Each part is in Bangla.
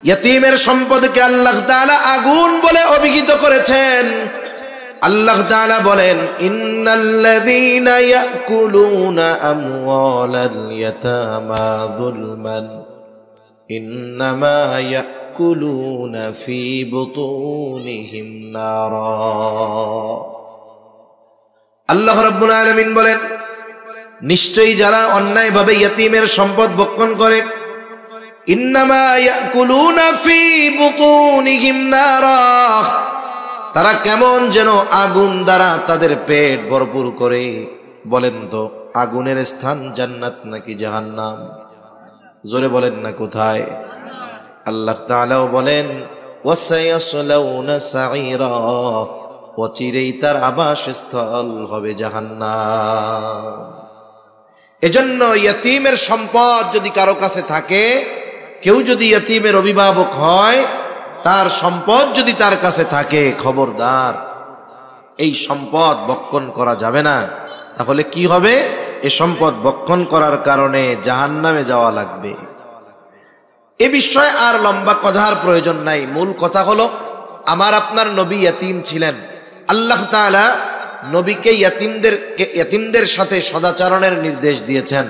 ইয়তীমের সম্পদকে আল্লাহ তাআলা আগুন বলে অভিহিত করেছেন। আল্লাহ তাআলা বলেন, ইন্নাল্লাযীনা ইয়াকুলুনা আমওয়ালাল ইয়াতামা যুলমান ইন্নামা ইয়াকুলুনা ফী বুতুনিহিম নারা। আল্লাহ রাব্বুল আলামিন বলেন, নিশ্চয়ই যারা অন্যায়ভাবে ইয়তীমের সম্পদ ভক্ষণ করে, ইন্নামা ইয়াকুলুনা ফী বুতুনিহিম নারা, তারা কেমন যেন আগুন দ্বারা তাদের পেট ভরপুর করে। বলেন তো, আগুনের স্থান জান্নাত নাকি জাহান্নাম? জোরে বলেন না, কোথায়? আল্লাহ তাআলাও বলেন, ওয়াসায়াসলাউনা সাঈরা, অচিরেই তার আবাসস্থল হবে জাহান্নাম। এজন্য ইয়তীমের সম্পদ যদি কারো কাছে থাকে, কেউ যদি ইয়তীমের অভিভাবক হয়, তার সম্পদ যদি তার কাছে থাকে, খবরদার, এই সম্পদ ভক্ষণ করা যাবে না। তাহলে কি হবে? এই সম্পদ ভক্ষণ করার কারণে জাহান্নামে যাওয়া লাগবে। এ বিষয়ে আর লম্বা কথার প্রয়োজন নাই। মূল কথা হলো, আমার আপনার নবী ইয়তীম ছিলেন। আল্লাহ তাআলা নবীকে ইয়তীমদের সাথে সদাচরণের নির্দেশ দিয়েছেন।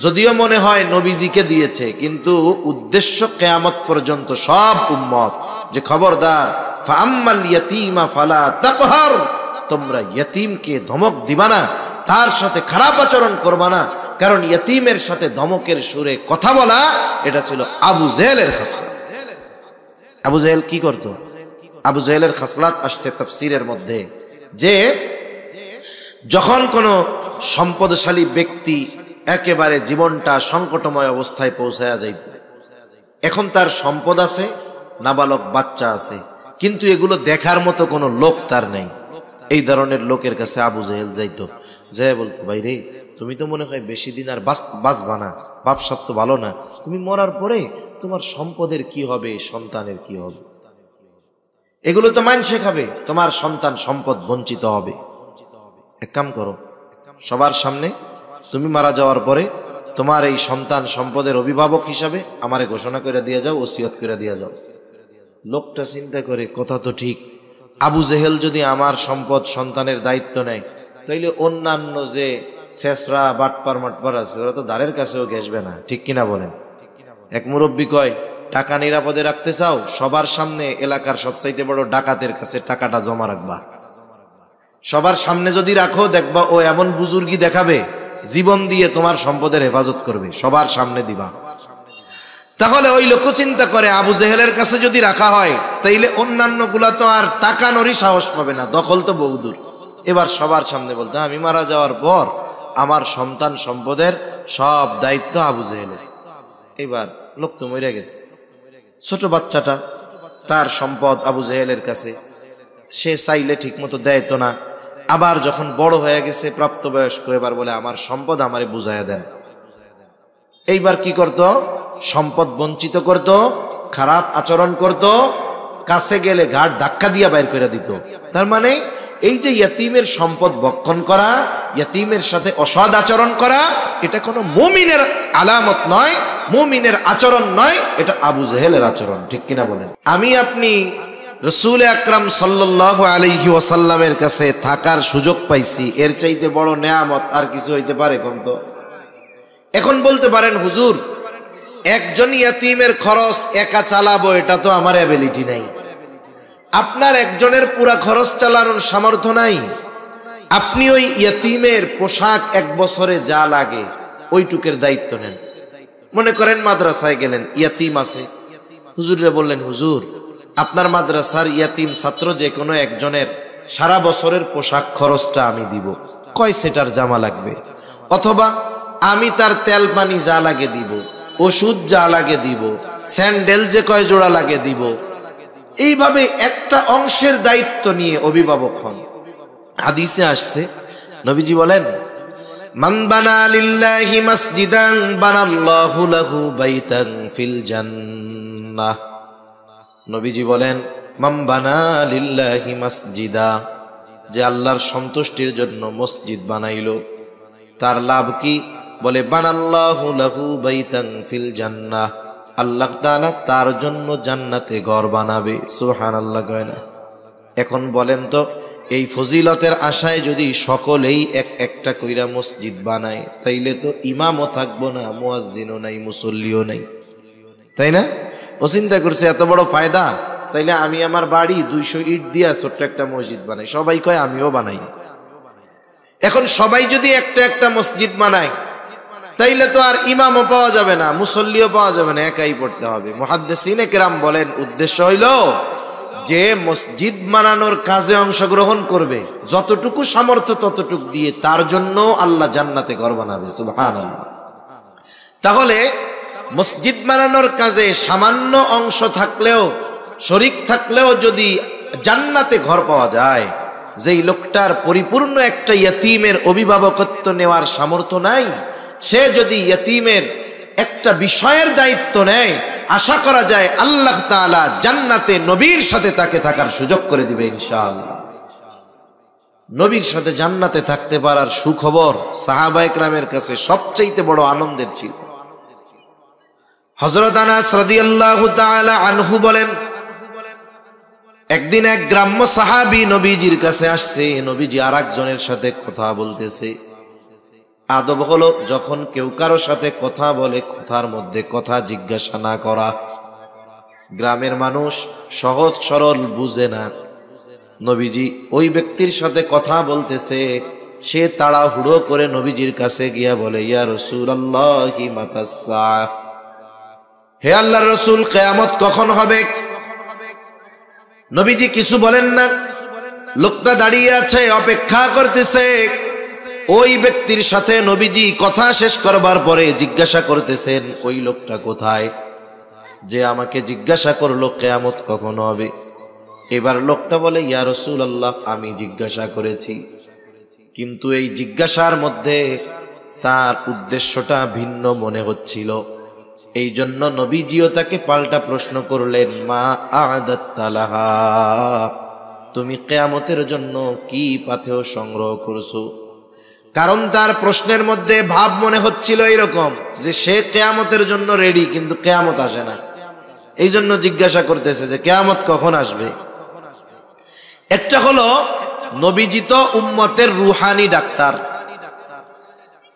যদিও মনে হয় নবীজিকে দিয়েছে, কিন্তু উদ্দেশ্য কিয়ামত পর্যন্ত সব উম্মত, যে খবরদার, ফাআম্মাল ইয়াতীমা ফালা তাকহার, তোমরা ইয়তীমকে ধমক দিবা না, তার সাথে খারাপ আচরণ করবা না। কারণ ইয়তীমের সাথে ধমকের সুরে কথা বলা, এটা ছিল আবু জেহেলের খাসলাত। আবু জেহেল কি করত? আবু জেহেলের খাসলাত আসছে তাফসীরের মধ্যে, যে যখন কোনো সম্পদশালী ব্যক্তি একেবারে জীবনটা সংকটময় অবস্থায় পৌঁছায়া যাইত, এখন তার সম্পদ আছে, নাবালক বাচ্চা আছে, কিন্তু এগুলো দেখার মতো কোনো লোক তার নেই। এই ধরনের লোকের কাছে আবু জেহেল যাইত, যে বলতো, ভাই রে, তুমি তো মনে হয় বেশি দিন আর বাঁচবা না, বাপসাপ তো ভালো না, তুমি মরার পরে তোমার সম্পদের কি হবে, সন্তানের কি হবে? এগুলো তো মানুষে খাবে, তোমার সন্তান সম্পদ বঞ্চিত হবে। এক কাম করো, সবার সামনে তুমি মারা যাওয়ার পরে তোমার এই সন্তান সম্পদের অভিভাবক হিসাবে আমারে ঘোষণা করে দিয়ে যাও, ওসিয়ত করে দিয়ে যাও। লোকটা চিন্তা করে, কথা তো ঠিক, আবু জেহেল যদি আমার সম্পদ সন্তানের দায়িত্ব নেয়, তাইলে অন্যান্য যে শেষরা বাটপার মাটপার আছে, ওরা তো দ্বারের কাছেও ঘেসবে না, ঠিক কিনা বলেন? এক মুরব্বী কয়, টাকা নিরাপদে রাখতে চাও, সবার সামনে এলাকার সবচাইতে বড় ডাকাতের কাছে টাকাটা জমা রাখবা। সবার সামনে যদি রাখো, দেখবা ও এমন বুজুর্গি দেখাবে, জীবন দিয়ে তোমার সম্পদের হেফাজত করবে, সবার সামনে দিবা। তাহলে ওই লোক চিন্তা করে, আবু জেহেলের কাছে যদি রাখা হয়, তাইলে অন্যান্য গুলা তো আর তাকানোরই সাহস পাবে না, দখল তো বহুদূর। এবার সবার সামনে বলতে, আমি মারা যাওয়ার পর আমার সন্তান সম্পদের সব দায়িত্ব আবু জেহেলের। এবার লোক তো মরে গেছে, ছোট বাচ্চাটা, তার সম্পদ আবু জেহেলের কাছে, সে চাইলে ঠিক মতো দেয় তো না। আবার যখন বড় হয়ে গেছে, প্রাপ্তবয়স্ক, এবার বলে, আমার সম্পদ আমারে বুঝাইয়া দেন। এইবার কি করত? সম্পদ বঞ্চিত করত, খারাপ আচরণ করত, কাছে গেলে ঘাট ধাক্কা দিয়া বাইর করে দিত। তার মানে এই যে ইয়তীমের সম্পদ ভক্ষণ করা, ইয়তীমের সাথে অসৎ আচরণ করা, এটা কোনো মুমিনের আলামত নয়, মুমিনের আচরণ নয়, এটা আবু জেহেলের আচরণ, ঠিক কিনা বলেন? আমি আপনি রাসূল আকরাম সাল্লাল্লাহু আলাইহি ওয়াসাল্লামের কাছে থাকার সুযোগ পাইছি, এর চাইতে বড় নেয়ামত আর কিছু হইতে পারে কোন? তো এখন বলতে পারেন, হুজুর, একজন ইয়তীমের খরচ একা চালাবো, এটা তো আমার অ্যাবিলিটি নাই। আপনার একজনের পুরা খরচ চালানোর সামর্থ্য নাই। আপনি ওই ইয়তীমের পোশাক এক বছরে যা লাগে ওইটুকের দায়িত্ব নেন। মনে করেন মাদ্রাসায় গেলেন, ইয়তীম আছে, হুজুরে বললেন, হুজুর, আপনার মাদ্রাসার ইয়তীম ছাত্র যে কোনো একজনের সারা বছরের পোশাক খরচটা আমি দিব, কয় সেটার জামা লাগবে, অথবা আমি তার তেল পানি যা লাগে দিব, ওষুধ যা লাগে দিব, স্যান্ডেল যে কয় জোড়া লাগে দিব। এইভাবে একটা অংশের দায়িত্ব নিয়ে অভিভাবক হন। হাদিসে আসছে, নবীজি বলেন, মান বানা লিল্লাহি মাসজিদান বানাল্লাহু লাহু বাইতান ফিল জান্নাহ। নবীজি বলেন, মান বানা লিল্লাহি মাসজিদা, যে আল্লাহর সন্তুষ্টির জন্য মসজিদ বানাইলো, তার লাভ কি? বলে, বানাল্লাহু লাহু বাইতান ফিল জান্নাহ, আল্লাহ তাআলা তার জন্য জান্নাতে ঘর বানাবে। সুবহানাল্লাহ কয় না? এখন বলেন তো, এই ফজিলতের আশায় যদি সকলেই একটা কইরা মসজিদ বানায়, তাইলে তো ইমামও থাকবো না, মুয়াজ্জিনও নাই, মুসল্লিও নাই, তাই না? ও চিন্তা করছে এত বড় ফায়দা, তাইলে আমি আমার বাড়ি 200 ইট দিয়া ছোট্ট একটা মসজিদ বানাই। সবাই কয় আমিও বানাই। এখন সবাই যদি একটা মসজিদ বানায়, তাইলে তো আর ইমামও পাওয়া যাবে না, মুসল্লিও পাওয়া যাবে না, একাই পড়তে হবে। মুহাদ্দিসিনে কেরাম বলেন, উদ্দেশ্য হইল যে মসজিদ বানানোর কাজে অংশগ্রহণ করবে, যতটুকু সামর্থ্য ততটুকু দিয়ে তার জন্য আল্লাহ জান্নাতে ঘর বানাবে। সুবহানাল্লাহ। তাহলে মসজিদ বানানোর কাজে সামান্য অংশ থাকলেও, শরীক থাকলেও যদি জান্নাতে ঘর পাওয়া যায়, যেই লোকটার পরিপূর্ণ একটা ইয়তীমের অভিভাবকত্ব নেওয়ার সামর্থ্য নাই, সে যদি ইয়তীমের একটা বিষয়ের দায়িত্ব নেয়, আশা করা যায় আল্লাহ তাআলা জান্নাতে নবীর সাথে তাকে থাকার সুযোগ করে দিবে ইনশাআল্লাহ। নবীর সাথে জান্নাতে থাকতে পারার সুখবর সাহাবায়ে কেরামের কাছে সবচেয়ে বড় আনন্দের ছিল। হযরত আনাস রাদিয়াল্লাহু তাআলা আনহু বলেন, একদিন এক গ্রাম্য সাহাবী নবীজির কাছে আসছে। নবীজি আরেকজনের সাথে কথা বলতেছে। আদব হলো, যখন কেউ কারো সাথে কথা বলে, কথার মধ্যে কথা জিজ্ঞাসা না করা। গ্রামের মানুষ সহজ সরল বুঝে না। নবীজি ওই ব্যক্তির সাথে কথা বলতেছে, সে তাড়াহুড়ো করে নবীজির কাছে গিয়া বলে, ইয়া রাসূলুল্লাহি মাতাসসা, হে আল্লাহর রাসূল, কিয়ামত কখন হবে? নবীজি কিছু বলেন না। লোকটা দাঁড়িয়ে আছে, অপেক্ষা করতেছে। ওই ব্যক্তির সাথে নবীজি কথা শেষ করবার পরে জিজ্ঞাসা করতেছেন, ওই লোকটা কোথায় যে আমাকে জিজ্ঞাসা করলো কিয়ামত কখন হবে? এবার লোকটা বলে, ইয়া রাসূলুল্লাহ, আমি জিজ্ঞাসা করেছি, কিন্তু এই জিজ্ঞাসার মধ্যে তার উদ্দেশ্যটা ভিন্ন মনে হচ্ছিল। এই জন্য নবীজিও তাকে পাল্টা প্রশ্ন করলেন, মা আ'দাত্তা লাহা, তুমি কিয়ামতের জন্য কি পাথেয় সংগ্রহ করছো? কারণ তার প্রশ্নের মধ্যে ভাব মনে হচ্ছিল এরকম যে সে কিয়ামতের জন্য রেডি, কিন্তু কিয়ামত আসে না। এই জন্য জিজ্ঞাসা করতেছে যে কিয়ামত কখন আসবে। একটা হলো, নবীজি তো উম্মতের রুহানি ডাক্তার।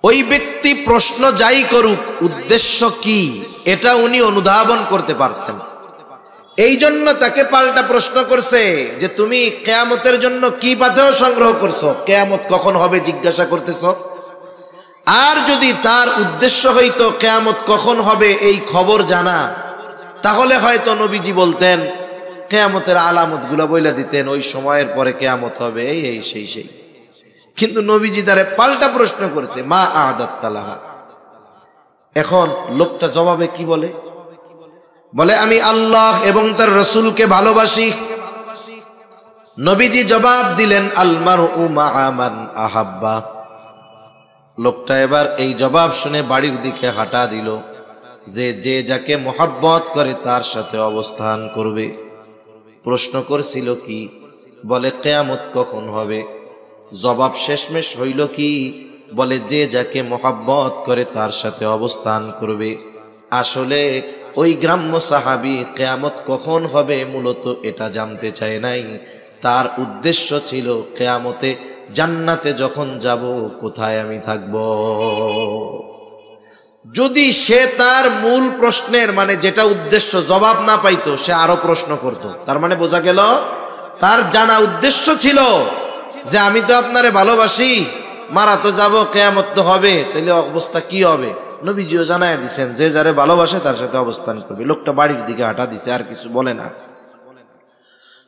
ওই ব্যক্তি প্রশ্ন যাই করুক, উদ্দেশ্য কি এটা উনি অনুধাবন করতে পারছেন। এই জন্য তাকে পাল্টা প্রশ্ন করছে যে তুমি কিয়ামতের জন্য কি পাথেয় সংগ্রহ করছো, কিয়ামত কখন হবে জিজ্ঞাসা করতেছো। আর যদি তার উদ্দেশ্য হইতো কিয়ামত কখন হবে এই খবর জানা, তাহলে হয়তো নবীজি বলতেন, কিয়ামতের আলামতগুলো বইলা দিতেন, ওই সময়ের পরে কিয়ামত হবে, এই সেই। কিন্তু নবীজি তারে পাল্টা প্রশ্ন করছে, মা আ'দাত্তা লাহা। এখন লোকটা জবাবে কি বলে? বলে, আমি আল্লাহ এবং তার রাসূলকে ভালোবাসি। নবীজি জবাব দিলেন, আল মারউ মা'a মান আহাব্বা। লোকটা এবার এই জবাব শুনে বাড়ির দিকে হাঁটা দিল, যে যাকে মোহাব্বত করে তার সাথে অবস্থান করবে। প্রশ্ন করছিল কি? বলে, কিয়ামত কখন হবে? জবাব শেষমেশ হইল কি? বলে, যে যাকে মোহাব্বত করে তার সাথে অবস্থান করবে। আসলে ওই গ্রাম্য সাহাবী কিয়ামত কখন হবে মূলত এটা জানতে চায় নাই। তার উদ্দেশ্য ছিল কিয়ামতে জান্নাতে যখন যাব কোথায় আমি থাকব। যদি সে তার মূল প্রশ্নের মানে যেটা উদ্দেশ্য জবাব না পাইতো, সে আরো প্রশ্ন করত। তার মানে বোঝা গেল তার জানা উদ্দেশ্য ছিল যে আমি তো আপনারে ভালোবাসি, মারা তো যাব, কিয়ামত তো হবে, তাহলে অবস্থা কি হবে? নবীজিও জানায় দিচ্ছেন যে যারে ভালোবাসে তার সাথে অবস্থান করবে। লোকটা বাড়ির দিকে হাঁটা দিছে, আর কিছু বলে না।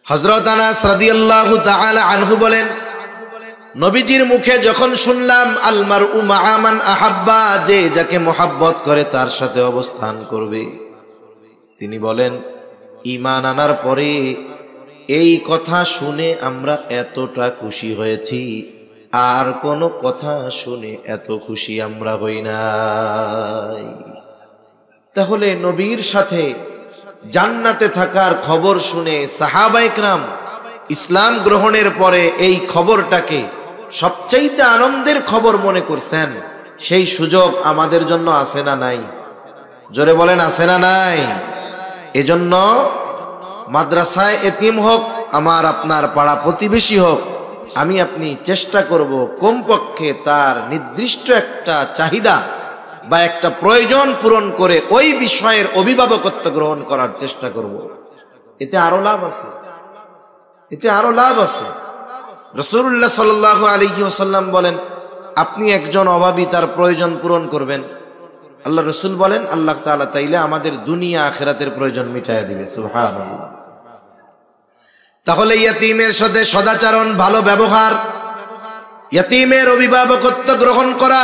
হযরত আনাস রাদিয়াল্লাহু তাআলা আনহু বলেন, নবীজির মুখে যখন শুনলাম আল মারউ মা'a মান আহাব্বা, যে যাকে মোহাব্বত করে তার সাথে অবস্থান করবে, তিনি বলেন, ঈমান আনার পরে এই কথা শুনে আমরা এতটা খুশি হয়েছি, আর কোনো কথা শুনে এত খুশি আমরা হই নাই। তাহলে নবীর সাথে জান্নাতে থাকার খবর শুনে সাহাবায়ে কেরাম ইসলাম গ্রহণের পরে এই খবরটাকে সবচাইতে আনন্দের খবর মনে করছেন। সেই সুযোগ আমাদের জন্য আছে না নাই? জোরে বলেন আছে না নাই? এজন্য মাদ্রাসায় এতিম হোক, আমার আপনার পাড়া প্রতিবেশী হোক, আমি আপনি চেষ্টা করব কমপক্ষে তার নির্দিষ্ট একটা চাহিদা বা একটা প্রয়োজন পূরণ করে ওই বিষয়ের অভিভাবকত্ব গ্রহণ করার চেষ্টা করব। এতে আরো লাভ আছে, এতে আরো লাভ আছে। রাসূলুল্লাহ সাল্লাল্লাহু আলাইহি ওয়াসাল্লাম বলেন, আপনি একজন অভাবী, তার প্রয়োজন পূরণ করবেন, আল্লাহ রসুল বলেন আল্লাহ তাআলা তাইলে আমাদের দুনিয়া আখিরাতের প্রয়োজন মিটাইয়া দিবে। সুবহানাল্লাহ। তাহলে ইয়তীমের সাথে সদাচরণ, ভালো ব্যবহার, ইয়তীমের অভিভাবকত্ব গ্রহণ করা।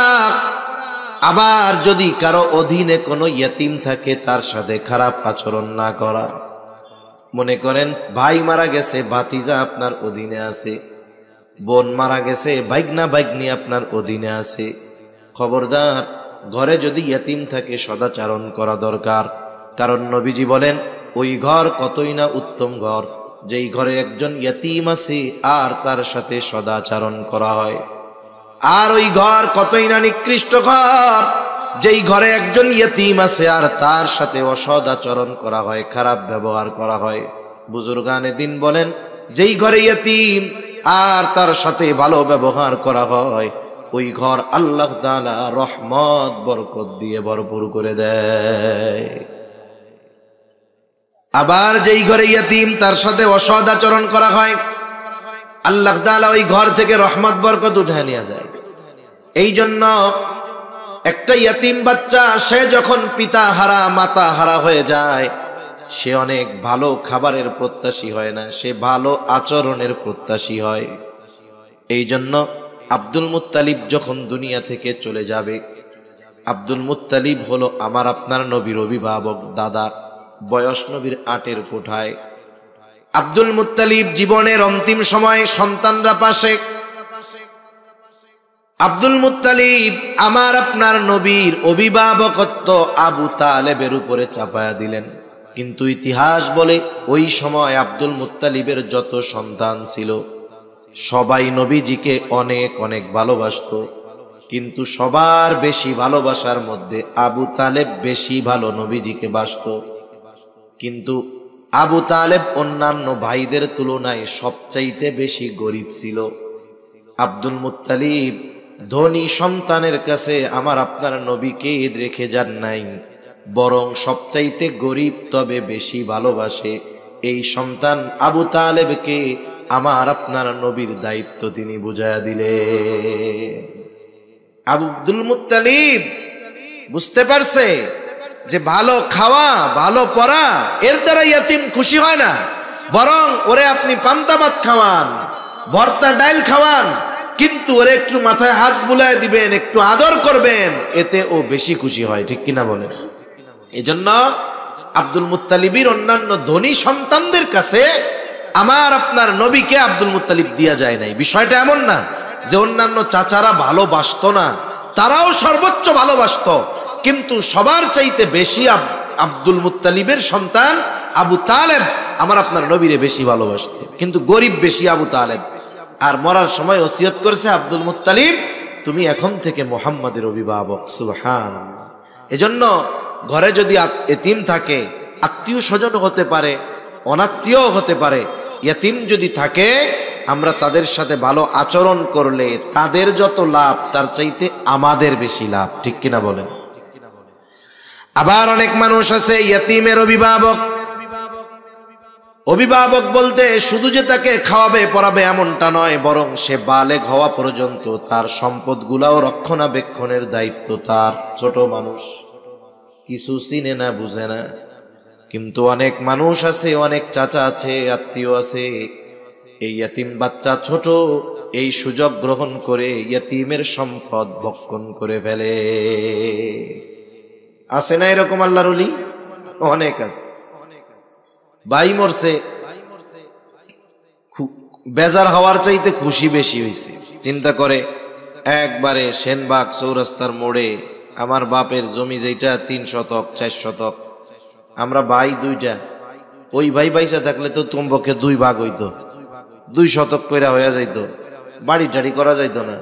আবার যদি কারো অধীনে কোনো ইয়তীম থাকে তার সাথে খারাপ আচরণ না করা। মনে করেন ভাই মারা গেছে, ভাতিজা আপনার অধীনে আছে, বোন মারা গেছে, ভাইগনা ভাইগনি আপনার অধীনে আছে। খবরদার, ঘরে যদি ইয়তীম থাকে সদাচরণ করা দরকার। কারণ নবীজি বলেন ওই ঘর কতই না উত্তম ঘর যেই ঘরে একজন ইয়তীম আছে আর তার সাথে সদাচরণ করা হয়। আর ওই ঘর কতই না নিকৃষ্ট ঘর যেই ঘরে একজন ইয়তীম আছে আর তার সাথে অসদাচরণ করা হয়, খারাপ ব্যবহার করা হয়। বুজুর্গানে দিন বলেন যেই ঘরে ইয়তীম আর তার সাথে ভালো ব্যবহার করা হয় ওই ঘর আল্লাহ তাআলা রহমত বরকত দিয়ে ভরপুর করে দেয়। আবার যেই ঘরে ইয়তীম তার সাথে অসদাচরণ করা হয় আল্লাহ তাআলা ওই ঘর থেকে রহমত বরকত উঠে নিয়ে যায়। এই জন্য একটা ইয়তীম বাচ্চা সে যখন পিতা হারা মাতা হারা হয়ে যায় সে অনেক ভালো খাবারের প্রত্যাশী হয় না, সে ভালো আচরণের প্রত্যাশী হয়। এই জন্য আব্দুল মুত্তালিব যখন দুনিয়া থেকে চলে যাবে, আব্দুল মুত্তালিব হলো আমার আপনার নবীর অভিভাবক, দাদা, বয়স নবীর 8-এর কোঠায়। আব্দুল মুত্তালিব জীবনের অন্তিম সময় সন্তানরা পাশে, আব্দুল মুত্তালিব আমার আপনার নবীর অভিভাবকত্ব আবু তালেবের উপরে চাপায়া দিলেন। কিন্তু ইতিহাস বলে ওই সময় আব্দুল মুত্তালিবের যত সন্তান ছিল সবাই নবীজিকে অনেক অনেক ভালোবাসতো, কিন্তু সবার বেশি ভালোবাসার মধ্যে আবু তালেব বেশি ভালো নবীজিকে বাসতো। কিন্তু আবু তালেব অন্যান্য ভাইদের তুলনায় সবচাইতে বেশি গরিব ছিল। আব্দুল মুত্তালিব ধনী সন্তানের কাছে আমার আপনার নবীকে রেখে যান নাই, বরং সবচাইতে গরিব তবে বেশি ভালোবাসে এই সন্তান আবু তালেবকে আমার আপনার নবীর দায়িত্ব তিনি বুঝাইয়া দিলেন। আব্দুল মুত্তালিব বুঝতে পারছে যে ভালো খাওয়া ভালো পড়া এর দ্বারা ইয়তীম খুশি হয় না, বরং ওরে আপনি পান্তা ভাত খাওয়ান, ভর্তা ডাইল খাওয়ান, কিন্তু ওরে একটু মাথায় হাত বুলায় দিবেন, একটু আদর করবেন, এতে ও বেশি খুশি হয়। ঠিক কিনা বলেন? এজন্য আব্দুল মুত্তালিবের অন্যান্য ধনী সন্তানদের কাছে আমার আপনার নবীকে আব্দুল মুত্তালিব দিয়া যায় নাই। বিষয়টা এমন না যে অন্যান্য চাচারা ভালোবাসতো না, তারাও সর্বোচ্চ ভালোবাসতো, কিন্তু সবার চাইতে বেশি আব্দুল মুত্তালিবের সন্তান আবু তালেব আমার আপনার নবীরে বেশি ভালোবাসতো, কিন্তু গরিব বেশি আবু তালেব। আর মরার সময় ওসিয়ত করেছে আব্দুল মুত্তালিব তুমি এখন থেকে মুহাম্মাদের অভিভাবক। সুবহানাল্লাহ। এজন্য ঘরে যদি এতিম থাকে, আত্মীয় স্বজন হতে পারে, অনাত্মীয় হতে পারে, ইয়তীম যদি থাকে আমরা তাদের সাথে ভালো আচরণ করলে তাদের যত লাভ তার চাইতে আমাদের বেশি লাভ। ঠিক কিনা বলেন? আবার অনেক মানুষ আছে ইয়তীমের অভিভাবক। অভিভাবক বলতে শুধু যে তাকে খাওয়াবে পড়াবে এমনটা নয়, বরং সে বালেগ হওয়া পর্যন্ত তার সম্পদগুলাও রক্ষণাবেক্ষণের দায়িত্ব তার। ছোট মানুষ কিছু চিনে না, বুঝে না, কিন্তু অনেক মানুষ আছে, অনেক চাচা আছে, আত্মীয় আছে, এই ইয়তীম বাচ্চা ছোট, এই সুযোগ গ্রহণ করে ইয়তীমের সম্পদ ভক্ষণ করে ফেলে। আছে না এরকম আল্লাহর ওলি? অনেক আছে। ভাই মরছে, বেজার হওয়ার চাইতে খুশি বেশি হয়েছে। চিন্তা করে একবারে সেনবাগ চৌরাস্তার মোড়ে আমার বাপের জমি যেটা 3 শতক 4 শতক, আমরা ভাই 2টা, ওই ভাই পয়সা থাকলে তো কমপক্ষে 2 ভাগ হইতো, 2 শতক কইরা হয়ে যাইতো, বাড়ি টাড়ি করা যাইতো না।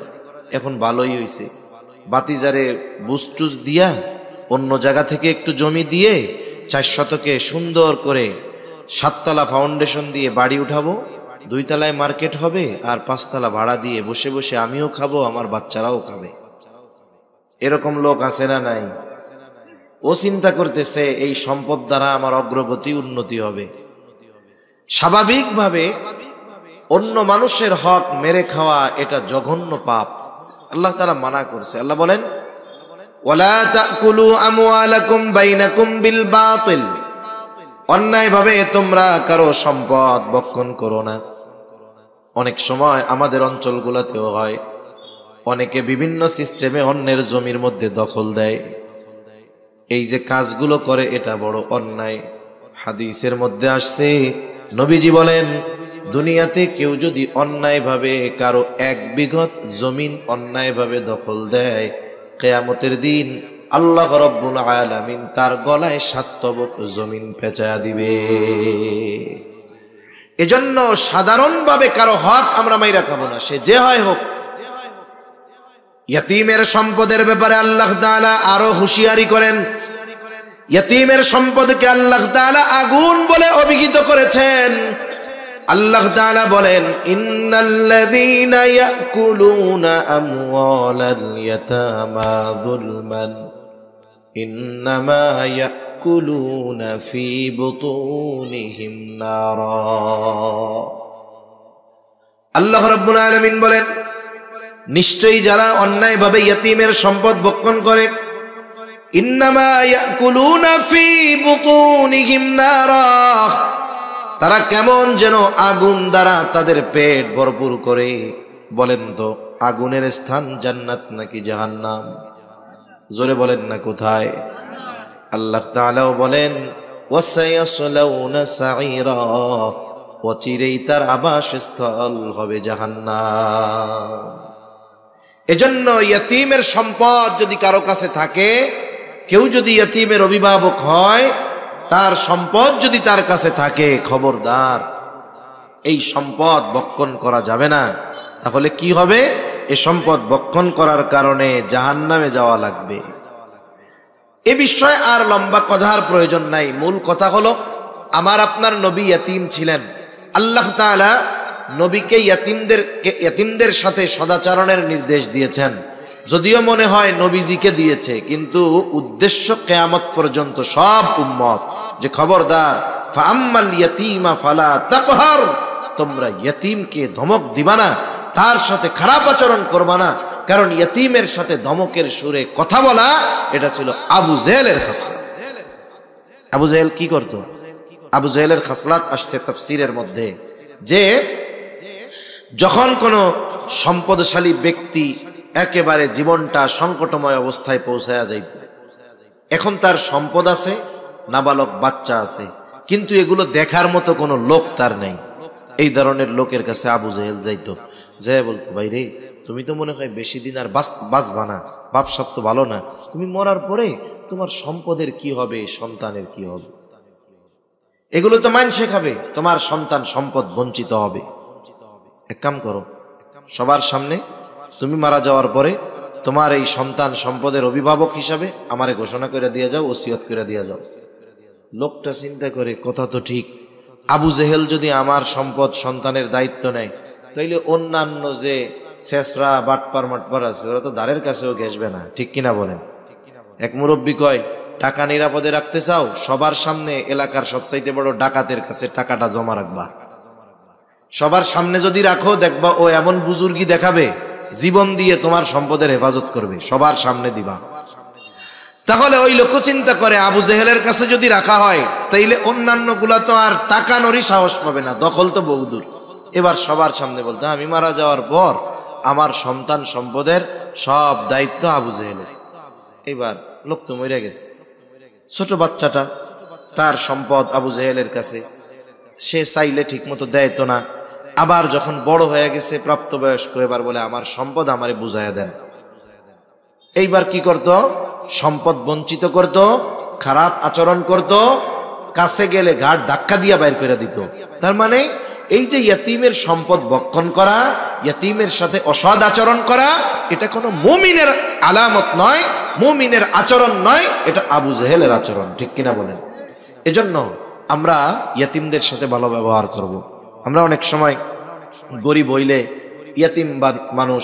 এখন ভালোই হইছে, বাতিজারে বুস্টুস দিয়া অন্য জায়গা থেকে একটু জমি দিয়ে 4 শতকে সুন্দর করে 7 তলা ফাউন্ডেশন দিয়ে বাড়ি উঠাবো, 2 তলায় মার্কেট হবে, আর 5 তলা ভাড়া দিয়ে বসে বসে আমিও খাবো, আমার বাচ্চারাও খাবে। এরকম লোক আছে না নাই? ও চিন্তা করতেছে এই সম্পদ দ্বারা আমার অগ্রগতি উন্নতি হবে। স্বাভাবিকভাবে অন্য মানুষের হক মেরে খাওয়া এটা জঘন্য পাপ, আল্লাহ তাআলা মানা করছে। আল্লাহ বলেন, ওয়ালা তাকুলু আমওয়ালাকুম বাইনাকুম বিল বাতিল, অন্যায়ভাবে তোমরা কারো সম্পদ ভক্ষণ করো না। অনেক সময় আমাদের অঞ্চলগুলোতেও হয়, অনেকে বিভিন্ন সিস্টেমে অন্যের জমির মধ্যে দখল দেয়। এই যে কাজগুলো করে এটা বড় অন্যায়। হাদিসের মধ্যে আসছে, নবীজি বলেন, দুনিয়াতে কেউ যদি অন্যায়ভাবে কারো 1 বিঘত জমিন অন্যায়ভাবে দখল দেয়, কিয়ামতের দিন আল্লাহ রাব্বুল আলামিন তার গলায় 7 তবক জমিন পেঁচায়া দিবে। এজন্য সাধারণভাবে কারো হক আমরা মাইরা খাবো না, সে যে হয় হোক। ইয়তীমের সম্পদের ব্যাপারে আল্লাহ তাআলা আরো হুঁশিয়ারি করেন। ইয়তীমের সম্পদকে আল্লাহ তাআলা আগুন বলে অভিহিত করেছেন। আল্লাহ তাআলা বলেন, ইন্নাল্লাযীনা ইয়াকুলুনা আমওয়ালাল ইয়াতামা যুলমান ইন্নামা ইয়াকুলুনা ফি বুতুনিহিম নারা। আল্লাহ রাব্বুল আলামিন বলেন, নিশ্চয়ই যারা অন্যায়ভাবে ইয়তীমের সম্পদ ভক্ষণ করে, ইন্নামা ইয়াকুলুনা ফি বুতুনিহিম নারা, তারা কেমন যেন আগুন দ্বারা তাদের পেট ভরপুর করে। বলেন তো, আগুনের স্থান জান্নাত নাকি জাহান্নাম? জোরে বলেন না, কোথায়? আল্লাহ তাআলাও বলেন, ওয়াসায়াসলাউনা সাঈরা, অচিরেই তার আবাসস্থল হবে জাহান্নাম। এজন্য ইয়তীমের সম্পদ যদি কারো কাছে থাকে, কেউ যদি ইয়তীমের অভিভাবক হয়, তার সম্পদ যদি তার কাছে থাকে, খবরদার এই সম্পদ ভক্ষণ করা যাবে না। তাহলে কি হবে? এই সম্পদ ভক্ষণ করার কারণে জাহান্নামে যাওয়া লাগবে। এ বিষয়ে আর লম্বা কথার প্রয়োজন নাই। মূল কথা হলো, আমার আপনার নবী ইয়তীম ছিলেন। আল্লাহ তাআলা নবীকে ইয়তীমদের সাথে সদাচরণের নির্দেশ দিয়েছেন। যদিও মনে হয় নবীজিকে দিয়েছে, কিন্তু উদ্দেশ্য কিয়ামত পর্যন্ত সব উম্মত, যে খবরদার, ফাআম্মাল ইয়াতীমা ফালা তাকহার, তোমরা ইয়তীমকে ধমক দিবা না, তার সাথে খারাপ আচরণ করবা না। কারণ ইয়তীমের সাথে ধমকের সুরে কথা বলা, এটা ছিল আবু জেহেলের খাসলাত। আবু জেহেল কি করত? আবু জেহেলের খাসলাত আসছে তাফসীরের মধ্যে, যে যখন কোনো সম্পদশালী ব্যক্তি একেবারে জীবনটা সংকটময় অবস্থায় পৌঁছায়া যাইত, এখন তার সম্পদ আছে, নাবালক বাচ্চা আছে, কিন্তু এগুলো দেখার মতো কোনো লোক তার নেই। এই ধরনের লোকের কাছে আবু জেহেল যাইতো, যে বলতো, ভাই রে, তুমি তো মনে হয় বেশি দিন আর বাঁচবা না, বাপ সব তো ভালো না, তুমি মরার পরে তোমার সম্পদের কি হবে, সন্তানের কি হবে, এগুলো তো মানুষে খাবে, তোমার সন্তান সম্পদ বঞ্চিত হবে। এক কাম করো, সবার সামনে তুমি মারা যাওয়ার পরে তোমার এই সন্তান সম্পদের অভিভাবক হিসাবে আমারে ঘোষণা করে দিয়ে যাও, ওসিয়ত করে দিয়ে যাও। লোকটা চিন্তা করে, কথা তো ঠিক, আবু জেহেল যদি আমার সম্পদ সন্তানের দায়িত্ব নেয়, তাইলে অন্যান্য যে শেষরা বাটপার মাটপার আছে, ওরা তো দ্বারের কাছেও ঘেসবে না, ঠিক কিনা বলেন? এক মুরব্বী কয়, টাকা নিরাপদে রাখতে চাও, সবার সামনে এলাকার সবচাইতে বড় ডাকাতের কাছে টাকাটা জমা রাখবা। সবার সামনে যদি রাখো, দেখবা ও এমন বুজুর্গি দেখাবে, জীবন দিয়ে তোমার সম্পদের হেফাজত করবে, সবার সামনে দিবা। তাহলে ওই লোক চিন্তা করে, আবু জেহেলের কাছে যদি রাখা হয়, তাইলে অন্যান্য গুলা তো আর তাকানোরই সাহস পাবে না, দখল তো বহুদূর। এবার সবার সামনে বলতে, আমি মারা যাওয়ার পর আমার সন্তান সম্পদের সব দায়িত্ব আবু জেহেলের। এবার লোক তো মরে গেছে, ছোট বাচ্চাটা, তার সম্পদ আবু জেহেলের কাছে, সে চাইলে ঠিক মতো দেয় তো না। আবার যখন বড় হয়ে গেছে, প্রাপ্তবয়স্ক, এবার বলে, আমার সম্পদ আমারে বুঝাইয়া দেন। এইবার কি করত? সম্পদ বঞ্চিত করত, খারাপ আচরণ করত, কাছে গেলে ঘাট ধাক্কা দিয়া বাইর করে দিত। তার মানে এই যে ইয়তীমের সম্পদ ভক্ষণ করা, ইয়তীমের সাথে অসৎ আচরণ করা, এটা কোনো মুমিনের আলামত নয়, মুমিনের আচরণ নয়, এটা আবু জেহেলের আচরণ। ঠিক কিনা বলেন? এজন্য আমরা ইয়াতিমদের সাথে ভালো ব্যবহার করব। আমরা অনেক সময় গরিব হইলে ইয়াতিম মানুষ,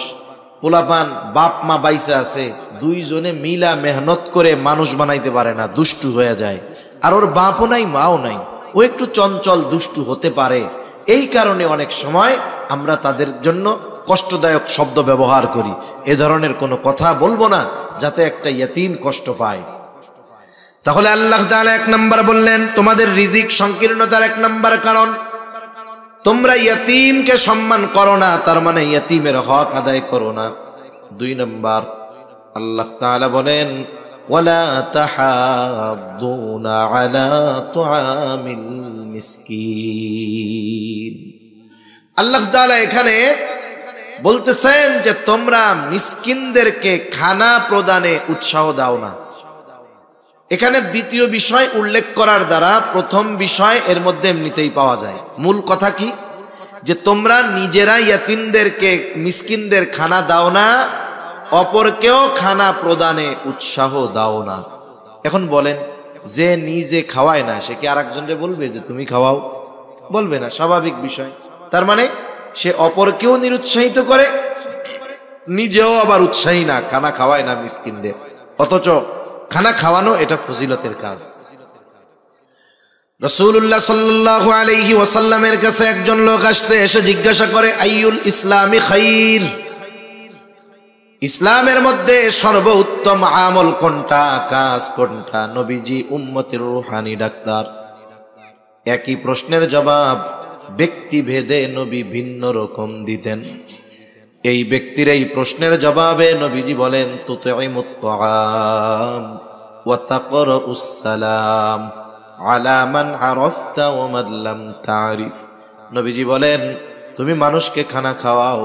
পোলাপান বাপ মা বাইসা আছে, দুইজনে মিলা মেহনত করে মানুষ বানাইতে পারে না, দুষ্টু হয়ে যায়। আর ওর বাপও নাই মাও নাই, ও একটু চঞ্চল দুষ্টু হতে পারে। এই কারণে অনেক সময় আমরা তাদের জন্য কষ্টদায়ক শব্দ ব্যবহার করি। এ ধরনের কোনো কথা বলবো না যাতে একটা ইয়াতিম কষ্ট পায়। তাহলে আল্লাহ তাআলা 1 নাম্বার বললেন তোমাদের রিজিক সংকীর্ণতার 1 নাম্বার কারণ তোমরা ইয়াতিমকে সম্মান করো না, তার মানে ইয়াতিমের হক আদায় করো না। 2 নাম্বার আল্লাহ তাআলা বলেন ওয়ালা তাহাদ্দুনা আলা তুআমিল মিসকিন। আল্লাহ তাআলা এখানে বলতেছেন যে তোমরা মিসকিনদেরকে খানা প্রদানে উৎসাহ দাও না। এখানে দ্বিতীয় বিষয় উল্লেখ করার দ্বারা প্রথম বিষয় এর মধ্যে এমনিতেই পাওয়া যায়। মূল কথা কি? যে তোমরা নিজেরা ইয়াতিমদেরকে মিসকিনদের খানা দাও না, অপরকেও খানা প্রদানে উৎসাহ দাও না। এখন বলেন, যে নিজে খাওয়ায় না সে কি আরেকজনকে বলবে যে তুমি খাওয়াও? বলবে না, স্বাভাবিক বিষয়। তার মানে সে অপরকেও নিরুৎসাহিত করে, নিজেও আবার উৎসাহী না, খানা খাওয়ায় না মিসকিনদের। অথচ খানা খাওয়ানো এটা ফজিলতের কাজ। রাসূলুল্লাহ সাল্লাল্লাহু আলাইহি ওয়াসাল্লামের কাছে একজন লোক আসছে, এসে জিজ্ঞাসা করে আইয়ুল ইসলামি খাইর, ইসলামের মধ্যে সর্বোত্তম আমল কোনটা, কাজ কোনটা? নবীজি উম্মতের রূহানি ডাক্তার। একই প্রশ্নের জবাব ব্যক্তি ভেদে নবী ভিন্ন রকম দিতেন। এই ব্যক্তির এই প্রশ্নের জবাবে নবীজি বলেন তুতঈমুত তাআম ওয়া তাকরাউস সালাম আলা মান আরাফতা ওয়া মান লাম তারিফ। নবীজি বলেন তুমি মানুষকে খানা খাওয়াও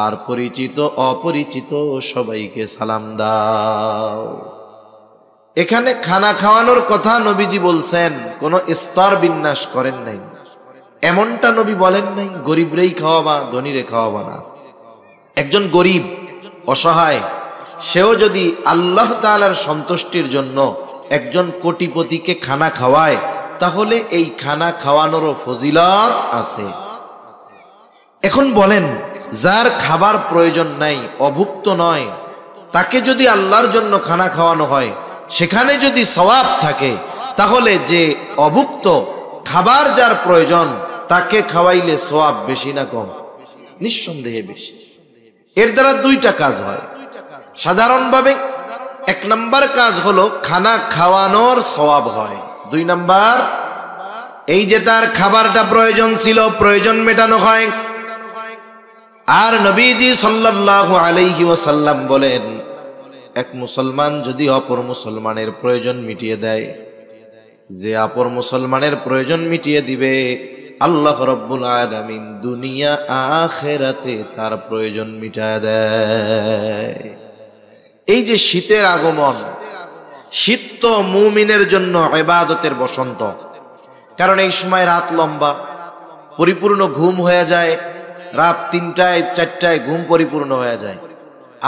আর পরিচিত অপরিচিত সবাইকে সালাম দাও। এখানে খানা খাওয়ানোর কথা নবীজি বলছেন, কোনো স্তর বিন্যাস করেন নাই। এমনটা নবী বলেন নাই গরিবরেই খাওয়াবা ধনীরে খাওয়াবা না। একজন গরিব অসহায় সেও যদি আল্লাহ তাআলার সন্তুষ্টির জন্য একজন কোটিপতিকে খানা খাওয়ায়, তাহলে এই খানা খাওয়ানোরও ফজিলত আছে। এখন বলেন, যার খাবার প্রয়োজন নাই, অভুক্ত নয়, তাকে যদি আল্লাহর জন্য খানা খাওয়ানো হয়, সেখানে যদি সওয়াব থাকে, তাহলে যে অভুক্ত খাবার যার প্রয়োজন তাকে খাওয়াইলে সওয়াব বেশি না কম? নিঃসন্দেহে বেশি। এর দ্বারা 2টা কাজ হয় সাধারণভাবে। 1 নাম্বার কাজ হলো খানা খাওয়ানোর সওয়াব হয়। 2 নাম্বার এই যে তার খাবারটা প্রয়োজন ছিল, প্রয়োজন মেটানো হয়। আর নবীজি সাল্লাল্লাহু আলাইহি ওয়াসাল্লাম বলেন, এক মুসলমান যদি অপর মুসলমানের প্রয়োজন মিটিয়ে দেয়, যে অপর মুসলমানের প্রয়োজন মিটিয়ে দিবে, আল্লাহ রাব্বুল আলামিন দুনিয়া আখিরাতে তার প্রয়োজন মিটায় দেয়। এই যে শীতের আগমন, শীত তো মুমিনের জন্য ইবাদতের বসন্ত। কারণ এই সময় রাত লম্বা, পরিপূর্ণ ঘুম হয়ে যায়। রাত 3টায় 4টায় ঘুম পরিপূর্ণ হয়ে যায়।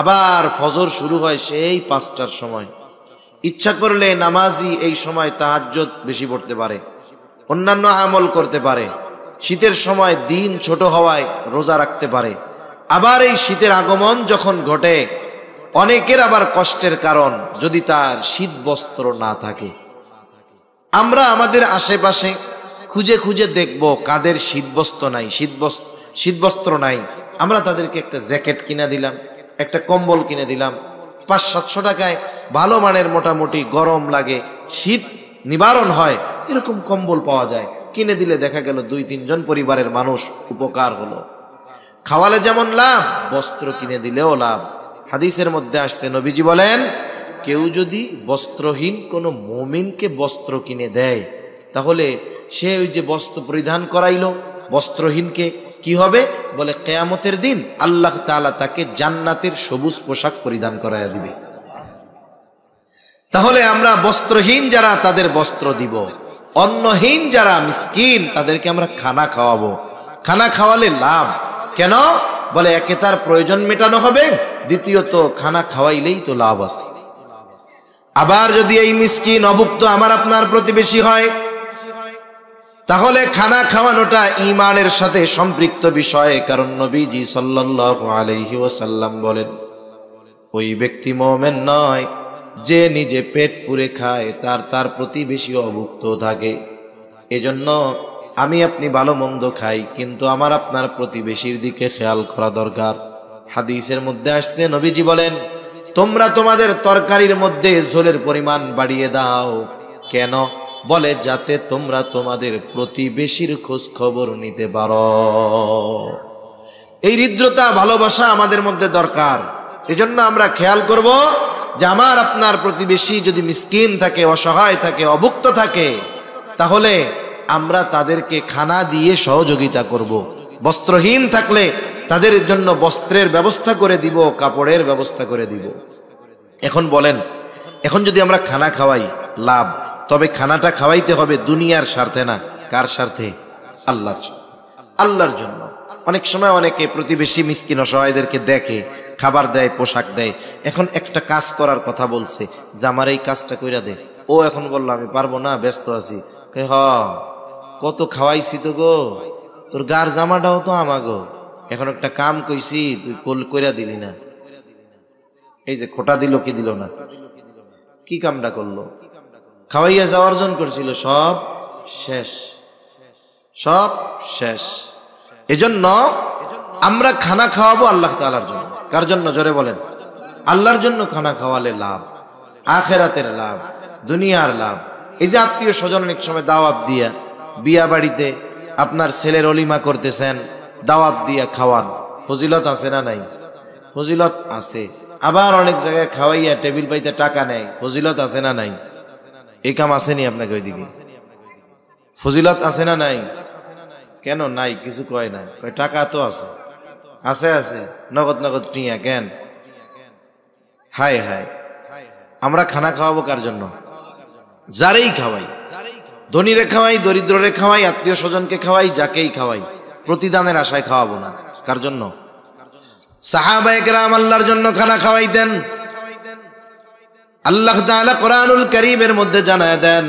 আবার ফজর শুরু হয় সেই 5টার সময়। ইচ্ছা করলে নামাজি এই সময় তাহাজ্জুদ বেশি পড়তে পারে, অন্যান্য আমল করতে পারে। শীতের সময় দিন ছোট হওয়ায় রোজা রাখতে পারে। আবার এই শীতের আগমন যখন ঘটে, অনেকের আবার কষ্টের কারণ যদি তার শীত বস্ত্র না থাকে। আমরা আমাদের আশেপাশে খুঁজে খুঁজে দেখব কাদের শীত বস্ত্র নাই। আমরা তাদেরকে একটা জ্যাকেট কিনে দিলাম, একটা কম্বল কিনে দিলাম। 500-700 টাকায় ভালো মানের, মোটামুটি গরম লাগে, শীত নিবারণ হয়, এরকম কম্বল পাওয়া যায়। কিনে দিলে দেখা গেল 2-3 জন পরিবারের মানুষ উপকার হলো। খাওয়ালে যেমন লাভ, বস্ত্র কিনে দিলেও লাভ। হাদিসের মধ্যে আসছে, নবীজি বলেন কেউ যদি বস্ত্রহীন কোনো মুমিনকে বস্ত্র কিনে দেয়, তাহলে সে ওই যে বস্ত্র পরিধান করাইলো বস্ত্রহীনকে, কি হবে বলে কিয়ামতের দিন আল্লাহ তাআলা তাকে জান্নাতের সবুজ পোশাক পরিধান করাইয়া দিবে। তাহলে আমরা বস্ত্রহীন যারা তাদের বস্ত্র দিব, অন্নহীন যারা মিসকিন তাদেরকে আমরা খানা খাওয়াবো। খানা খাওয়ালে লাভ। কেন বলে, একে তার প্রয়োজন মেটানো হবে, দ্বিতীয়ত খানা খাওয়াইলেই তো লাভ আছে। আবার যদি এই মিসকিন অভুক্ত আমার আপনার প্রতিবেশী হয়, তাহলে খানা খাওয়ানোটা ঈমানের সাথে সম্পৃক্ত বিষয়। কারণ নবীজি সাল্লাল্লাহু আলাইহি ওয়াসাল্লাম বলেন, ওই ব্যক্তি মুমিন নয় যে নিজে পেট পুরে খায়, তার প্রতিবেশী অভুক্ত থাকে। এজন্য আমি আপনি ভালো মন্দ খাই, কিন্তু আমার আপনার প্রতিবেশীর দিকে খেয়াল করা দরকার। হাদিসের মধ্যে আসছে, নবীজি বলেন, তোমরা তোমাদের তরকারির মধ্যে ঝোলের পরিমাণ বাড়িয়ে দাও। কেন? বলে যাতে তোমরা তোমাদের প্রতিবেশীর খোঁজ খবর নিতে পারো। এই হৃদ্রতা ভালোবাসা আমাদের মধ্যে দরকার। এজন্য আমরা খেয়াল করব যে আমার আপনার প্রতিবেশী যদি মিসকিন থাকে, অসহায় থাকে, অভুক্ত থাকে, তাহলে আমরা তাদেরকে খানা দিয়ে সহযোগিতা করব। বস্ত্রহীন থাকলে তাদের জন্য বস্ত্রের ব্যবস্থা করে দিব, কাপড়ের ব্যবস্থা করে দিব। এখন বলেন, এখন যদি আমরা খানা খাওয়াই লাভ, তবে খানাটা খাওয়াইতে হবে দুনিয়ার স্বার্থে না। কার স্বার্থে? আল্লাহর স্বার্থে, আল্লাহর জন্য। অনেক সময় অনেকে প্রতিবেশী মিসকিন অসহায়দেরকে দেখে, খাবার দেয়, পোশাক দেয়। এখন একটা কাজ করার কথা বলছে যে আমার এই কাজটা কইরা দে। ও এখন বললো আমি পারবো না, ব্যস্ত আছি। হ, কত খাওয়াইছি তো গো, তোর গার জামাটাও তো আমাগো, এখন একটা কাম কইছি তুই কোল কইরা দিলি না। এই যে খোটা দিল কি দিল না, কি কামটা করলো? খাওয়াইয়া যাওয়ার জন্য করছিল, সব শেষ, সব শেষ। এজন্য আমরা খানা খাওয়াবো আল্লাহ তাআলার জন্য। কার জন্য? জোরে বলেন। আল্লাহর জন্য খানা খাওয়ালে লাভ, আখিরাতের লাভ, দুনিয়ার লাভ। এই যে আত্মীয় স্বজন অনেক সময় দাওয়াত দিয়া, বিয়া বাড়িতে আপনার ছেলের অলিমা করতেছেন, দাওয়াত দিয়া খাওয়ান, ফজিলত আছে না নাই? ফজিলত আছে। আবার অনেক জায়গায় খাওয়াইয়া টেবিল পাইতে টাকা নেয়, ফজিলত আছে না নাই? এই কাম আসেনি আপনাকে? ওইদিকে ফজিলত আছে না নাই? কেন নাই? কিছু কয় না, টাকা তো আছে, আছে আছে, নগদ নগদ টিয়া কেন? হায় হায়, আমরা খানা খাওয়াবো কার জন্য? যারেই খাওয়াই, ধনীরে খাওয়াই, দরিদ্ররে খাওয়াই, আত্মীয় স্বজনকে খাওয়াই, যাকেই খাওয়াই, প্রতিদানের আশায় খাওয়াবো না। কার জন্য? সাহাবায়ে কেরাম আল্লাহর জন্য খানা খাওয়াইতেন। আল্লাহ তাআলা কোরআনুল কারীমের মধ্যে জানায় দেন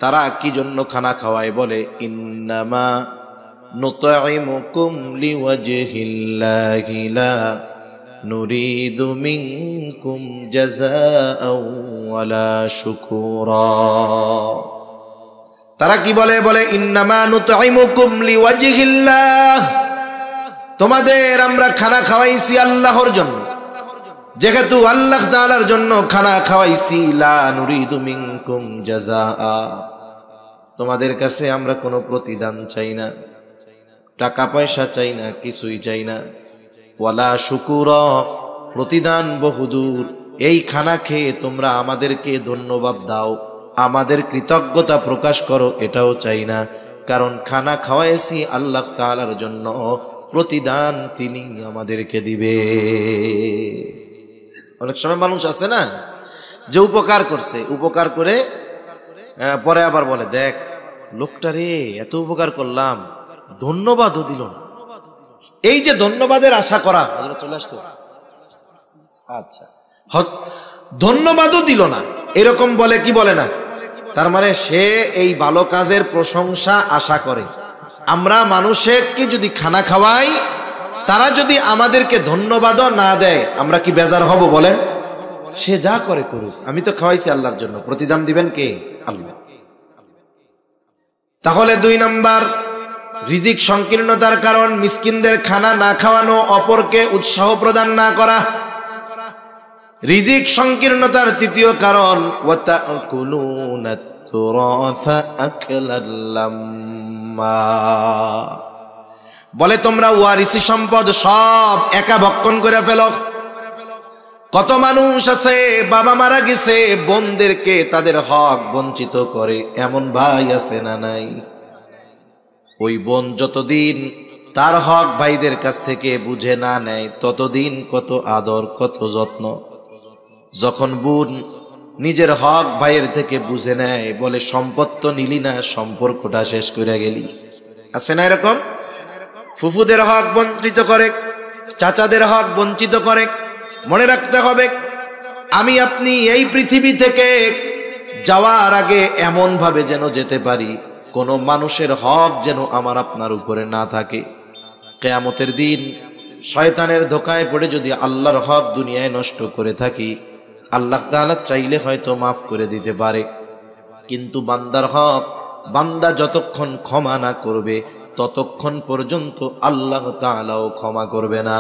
তারা কি জন্য খানা খাওয়ায়। বলে, ইন্নামা নুতঈমুকুম লিওয়াজহিল্লাহি লা নুরিদু মিনকুম জাযাআও ওয়ালা শুকুরা। তারা কি বলে? বলে ইন্নামা নুতঈমুকুম লিওয়াজহিল্লাহ, তোমাদের আমরা খানা খাওয়াইছি আল্লাহর জন্য। যেহেতু আল্লাহ তাআলার জন্য খানা খাওয়াইছি, লা নুরিদু মিনকুম জাযাআ, তোমাদের কাছে আমরা কোনো প্রতিদান চাই না, টাকা পয়সা চাই না, কিছুই চাই না। ওয়ালা শুকুরা, প্রতিদান বহুদূর। এই খানা খেয়ে তোমরা আমাদেরকে ধন্যবাদ দাও, আমাদের কৃতজ্ঞতা প্রকাশ করো, এটাও চাই না। কারণ খানা খাওয়াইছি আল্লাহ তাআলার জন্য, প্রতিদান তিনি আমাদেরকে দিবে। অনেক সময় মানুষ আছে না যে উপকার করছে, উপকার করে পরে আবার বলে, দেখ লোকটা রে, এত উপকার করলাম, ধন্যবাদও দিল না। এই যে ধন্যবাদের আশা করা, চলে আসতো, আচ্ছা, ধন্যবাদও দিল না, এরকম বলে কি বলে না? তার মানে সে এই ভালো কাজের প্রশংসা আশা করে। আমরা মানুষকে যদি খানা খাওয়াই, তারা যদি আমাদেরকে ধন্যবাদও না দেয়, আমরা কি বেজার হব বলেন? সে যা করে করুক, আমি তো খাওয়াইছি আল্লাহর জন্য, প্রতিদান দিবেন কে? আল্লাহ। তাহলে 2 নাম্বার, রিজিক সংকীর্ণতার কারণ মিসকিনদের খানা না খাওয়ানো, অপরকে উৎসাহ প্রদান না করা। রিজিক সংকীর্ণতার 3য় কারণ, ওয়াতাকুলুনাত তুরাসা আকলাল লাম্মা, বলে তোমরা ওয়ারিসি সম্পদ সব একা ভক্ষণ করে ফেলো। কত মানুষ আছে বাবা মারা গেছে, বোনদেরকে তাদের হক বঞ্চিত করে, এমন ভাই আছে না নাই? ওই বোন যতদিন তার হক ভাইদের কাছ থেকে বুঝে না নেয়, ততদিন কত আদর, কত যত্ন। যখন বোন নিজের হক ভাইয়ের থেকে বুঝে নেয়, বলে সম্পদ তো নিলি না, সম্পর্কটা শেষ করে গেলি। আছে না এরকম? ফুফুদের হক বঞ্চিত করে, চাচাদের হক বঞ্চিত করে। মনে রাখতে হবে, আমি আপনি এই পৃথিবী থেকে যাওয়ার আগে এমন ভাবে যেন যেতে পারি কোনো মানুষের হক যেন আমার আপনার উপরে না থাকে। কিয়ামতের দিন শয়তানের ধোকায় পড়ে যদি আল্লাহর হক দুনিয়ায় নষ্ট করে থাকি, আল্লাহ তাআলা চাইলে হয়তো মাফ করে দিতে পারে, কিন্তু বান্দার হক বান্দা যতক্ষণ ক্ষমা না করবে ততক্ষণ পর্যন্ত আল্লাহ তাআলাও ক্ষমা করবে না।